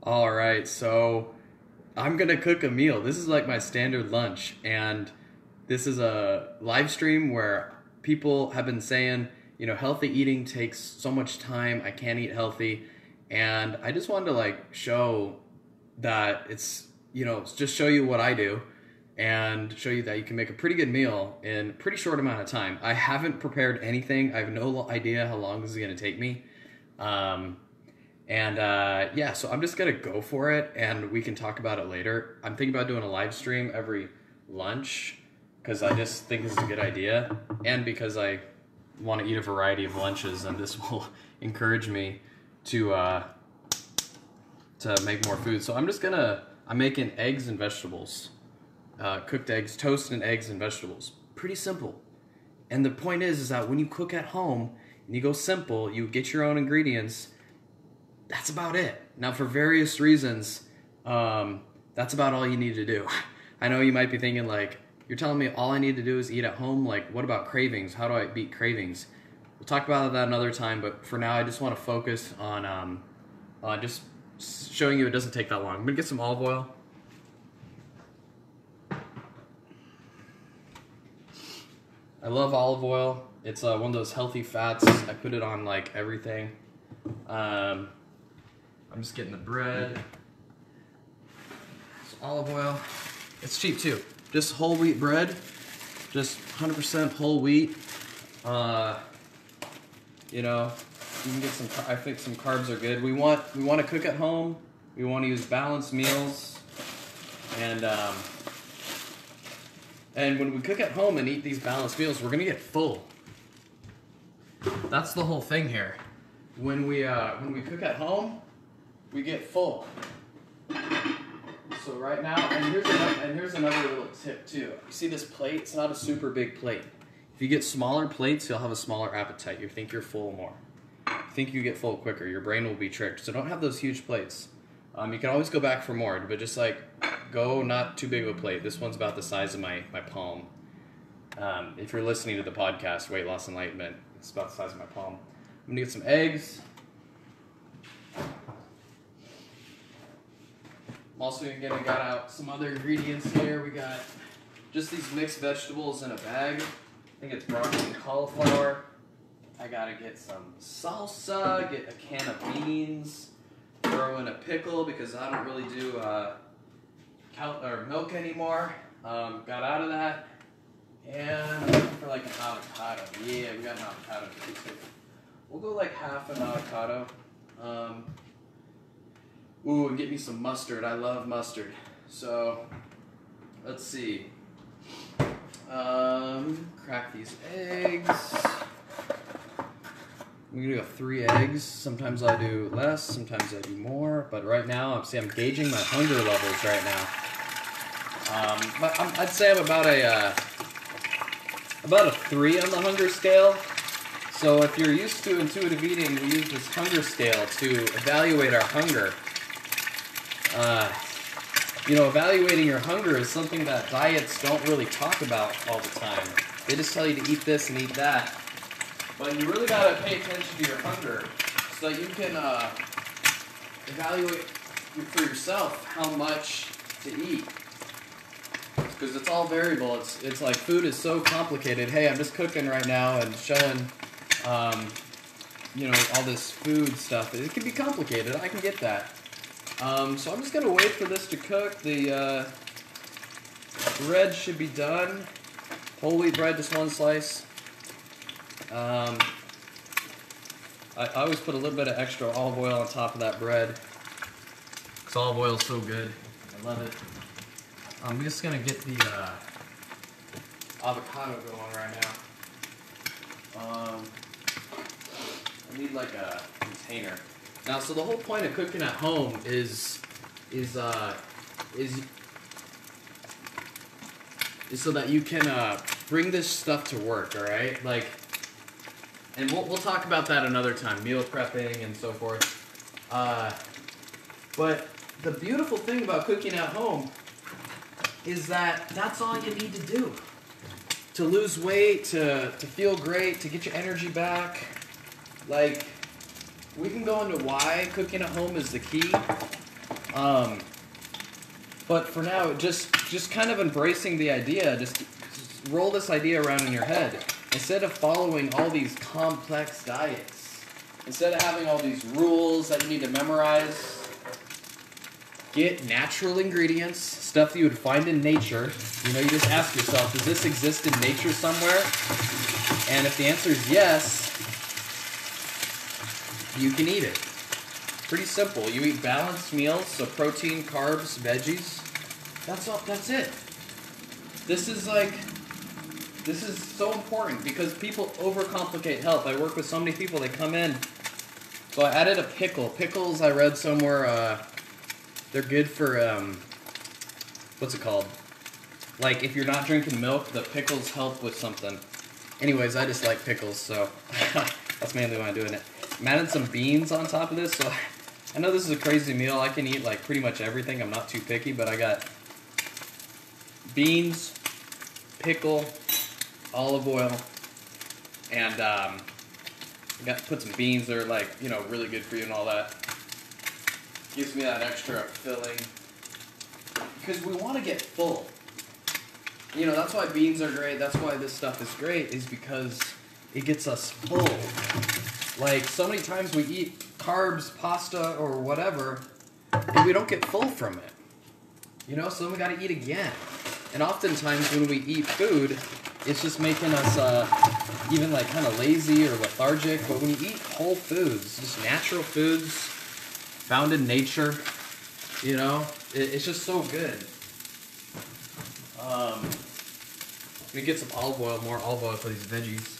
All right, so I'm gonna cook a meal. This is like my standard lunch, and this is a live stream where people have been saying, healthy eating takes so much time. I can't eat healthy, and I just wanted to like show that just show you what I do, and show you that you can make a pretty good meal in a pretty short amount of time. I haven't prepared anything. I have no idea how long this is gonna take me. So I'm just gonna go for it, and we can talk about it later. I'm thinking about doing a live stream every lunch because I just think this is a good idea, and because I want to eat a variety of lunches, and this will encourage me to make more food. So I'm making eggs and vegetables, cooked eggs, toast and eggs and vegetables. Pretty simple. And the point is that when you cook at home and you go simple, you get your own ingredients. That's about it. Now, for various reasons, that's about all you need to do. I know you might be thinking, like, you're telling me all I need to do is eat at home? Like, what about cravings? How do I beat cravings? We'll talk about that another time, but for now, I just want to focus on just showing you it doesn't take that long. I'm going to get some olive oil. I love olive oil. It's one of those healthy fats. I put it on, like, everything. I'm just getting the bread, some olive oil. It's cheap too. Just whole wheat bread, just 100% whole wheat. You can get some. I think some carbs are good. We want to cook at home. We want to use balanced meals, and when we cook at home and eat these balanced meals, we're gonna get full. That's the whole thing here. When we cook at home, we get full. So right now, and here's another little tip too. You see this plate? It's not a super big plate. If you get smaller plates, you'll have a smaller appetite. You think you're full more. You think you get full quicker. Your brain will be tricked. So don't have those huge plates. You can always go back for more, but just like go not too big of a plate. This one's about the size of my palm. If you're listening to the podcast, Weight Loss Enlightenment, it's about the size of my palm. I'm gonna get some eggs. I'm also got out some other ingredients here. We got just these mixed vegetables in a bag. I think it's broccoli and cauliflower. I gotta get some salsa, get a can of beans, throw in a pickle because I don't really do milk anymore. Got out of that. And I'm looking for like an avocado. Yeah, we got an avocado too. We'll go like half an avocado. And get me some mustard. I love mustard. So, let's see. Crack these eggs. I'm gonna go 3 eggs. Sometimes I do less, sometimes I do more. But right now, I'm gauging my hunger levels right now. I'd say I'm about a 3 on the hunger scale. So if you're used to intuitive eating, we use this hunger scale to evaluate our hunger. Evaluating your hunger is something that diets don't really talk about all the time. They just tell you to eat this and eat that. But you really gotta pay attention to your hunger so that you can evaluate for yourself how much to eat. Because it's all variable. It's like food is so complicated. Hey, I'm just cooking right now and showing all this food stuff. It can be complicated. I can get that. So I'm just going to wait for this to cook. The bread should be done. Whole wheat bread, just 1 slice. I always put a little bit of extra olive oil on top of that bread. Because olive oil is so good. I love it. I'm just going to get the avocado going right now. I need like a container. Now, so the whole point of cooking at home is so that you can bring this stuff to work, all right? Like, and we'll talk about that another time, meal prepping and so forth. But the beautiful thing about cooking at home is that that's all you need to do to lose weight, to feel great, to get your energy back. Like, we can go into why cooking at home is the key. But for now, just kind of embracing the idea, just roll this idea around in your head. Instead of following all these complex diets, instead of having all these rules that you need to memorize, get natural ingredients, stuff that you would find in nature. You know, you just ask yourself, does this exist in nature somewhere? And if the answer is yes, you can eat it. Pretty simple. You eat balanced meals, so protein, carbs, veggies. That's all. That's it. This is so important because people overcomplicate health. I work with so many people, they come in. So I added a pickle. Pickles, I read somewhere, they're good for, what's it called? Like, if you're not drinking milk, the pickles help with something. Anyways, I just like pickles, so that's mainly why I'm doing it. I'm adding some beans on top of this, so I know this is a crazy meal. I can eat, like, pretty much everything. I'm not too picky, but I got beans, pickle, olive oil, and I got to put some beans. They're, like, you know, really good for you and all that. Gives me that extra filling. Because we want to get full. You know, that's why beans are great. That's why this stuff is great, is because it gets us full. Like, so many times we eat carbs, pasta, or whatever, and we don't get full from it. You know, so then we got to eat again. And oftentimes when we eat food, it's just making us even, like, kind of lazy or lethargic. But when you eat whole foods, just natural foods, found in nature, you know, it's just so good. Let me get some olive oil, more olive oil for these veggies.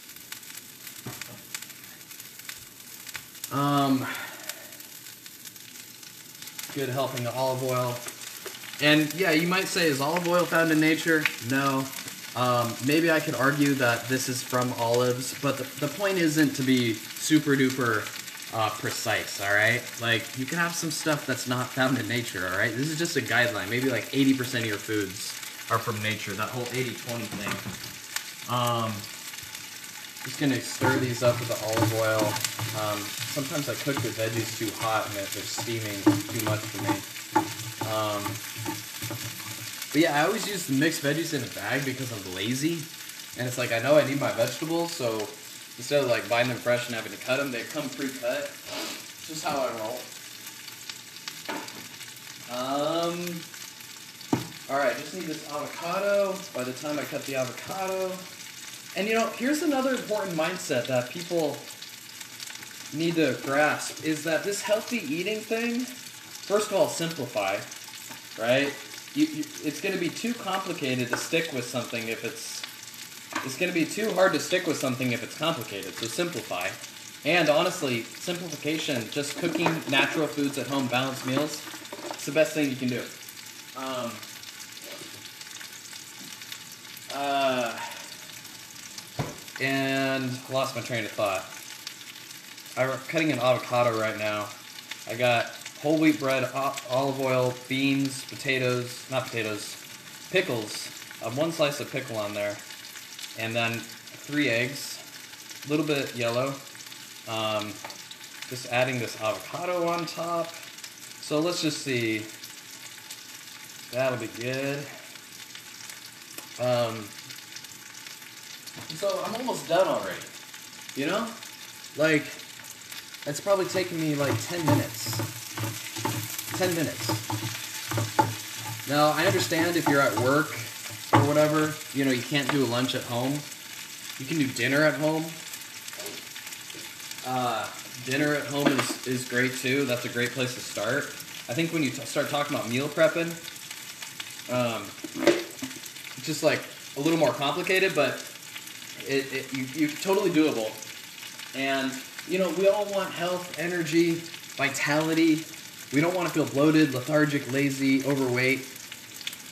Good helping of olive oil. And yeah, you might say, is olive oil found in nature? No. Maybe I could argue that this is from olives, but the point isn't to be super duper precise, alright? Like, you can have some stuff that's not found in nature, alright? This is just a guideline. Maybe like 80% of your foods are from nature, that whole 80-20 thing. Just gonna stir these up with the olive oil. Sometimes I cook the veggies too hot and they're steaming too much for me. But yeah, I always use the mixed veggies in a bag because I'm lazy. And it's like, I know I need my vegetables, so instead of like buying them fresh and having to cut them, they come pre-cut. It's just how I roll. Alright, just need this avocado. By the time I cut the avocado. And you know, here's another important mindset that people need to grasp, is that this healthy eating thing, first of all, simplify, right? It's going to be too complicated to stick with something if it's going to be too hard to stick with something if it's complicated, so simplify. And honestly, simplification, just cooking natural foods at home, balanced meals, it's the best thing you can do. And I lost my train of thought. I'm cutting an avocado right now. I got whole wheat bread, olive oil, beans, potatoes, not potatoes, pickles. One slice of pickle on there. And then 3 eggs, a little bit yellow. Just adding this avocado on top. So let's just see. That'll be good. So I'm almost done already, you know? Like, it's probably taken me like 10 minutes. 10 minutes. Now, I understand if you're at work or whatever, you know, you can't do a lunch at home. You can do dinner at home. Dinner at home is great too. That's a great place to start. I think when you start talking about meal prepping, it's just like a little more complicated, but you're totally doable. And, you know, we all want health, energy, vitality. We don't want to feel bloated, lethargic, lazy, overweight.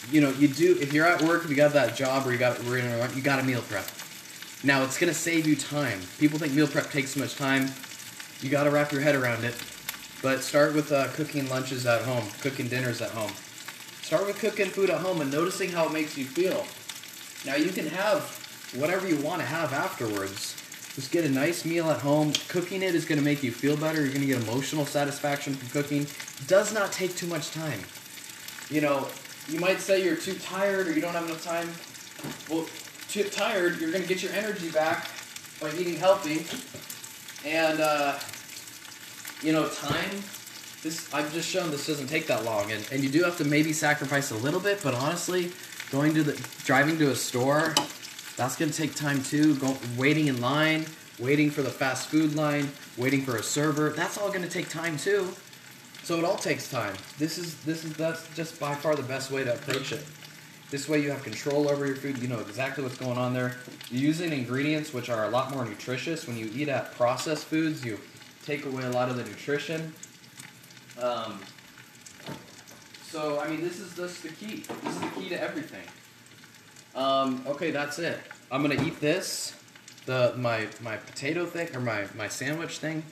You know, you do, if you're at work, if you got that job or you got a meal prep. Now, it's going to save you time. People think meal prep takes so much time. You got to wrap your head around it. But start with cooking lunches at home, cooking dinners at home. Start with cooking food at home and noticing how it makes you feel. Now, you can have whatever you want to have afterwards, Just get a nice meal at home. Cooking it is going to make you feel better. You're going to get emotional satisfaction from cooking. It does not take too much time. You know, you might say you're too tired or you don't have enough time. Well, too tired, you're going to get your energy back by eating healthy. And, you know, time, I've just shown this doesn't take that long. And you do have to maybe sacrifice a little bit, but honestly, driving to a store, that's going to take time too. Waiting in line, waiting for the fast food line, waiting for a server, that's all going to take time too. So it all takes time. That's just by far the best way to approach it. This way you have control over your food. You know exactly what's going on there. You're using ingredients which are a lot more nutritious. When you eat at processed foods, you take away a lot of the nutrition. So, I mean, this is the key. This is the key to everything. Okay, that's it. I'm going to eat this, my potato thing, or my sandwich thing.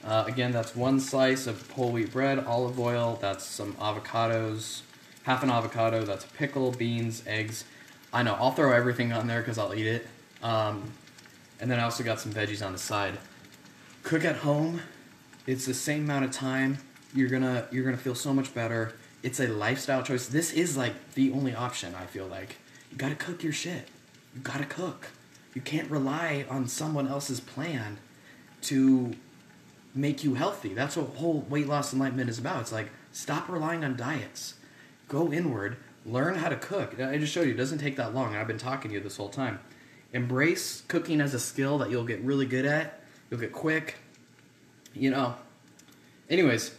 Again, that's 1 slice of whole wheat bread, olive oil, that's some avocados, half an avocado, that's a pickle, beans, eggs. I know, I'll throw everything on there because I'll eat it. And then I also got some veggies on the side. Cook at home. It's the same amount of time. You're gonna feel so much better. It's a lifestyle choice. This is like the only option, I feel like. You gotta cook your shit. You gotta cook. You can't rely on someone else's plan to make you healthy. That's what whole weight loss enlightenment is about. It's like, stop relying on diets. Go inward. Learn how to cook. I just showed you, it doesn't take that long. I've been talking to you this whole time. Embrace cooking as a skill that you'll get really good at. You'll get quick. You know. Anyways,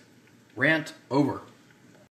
rant over.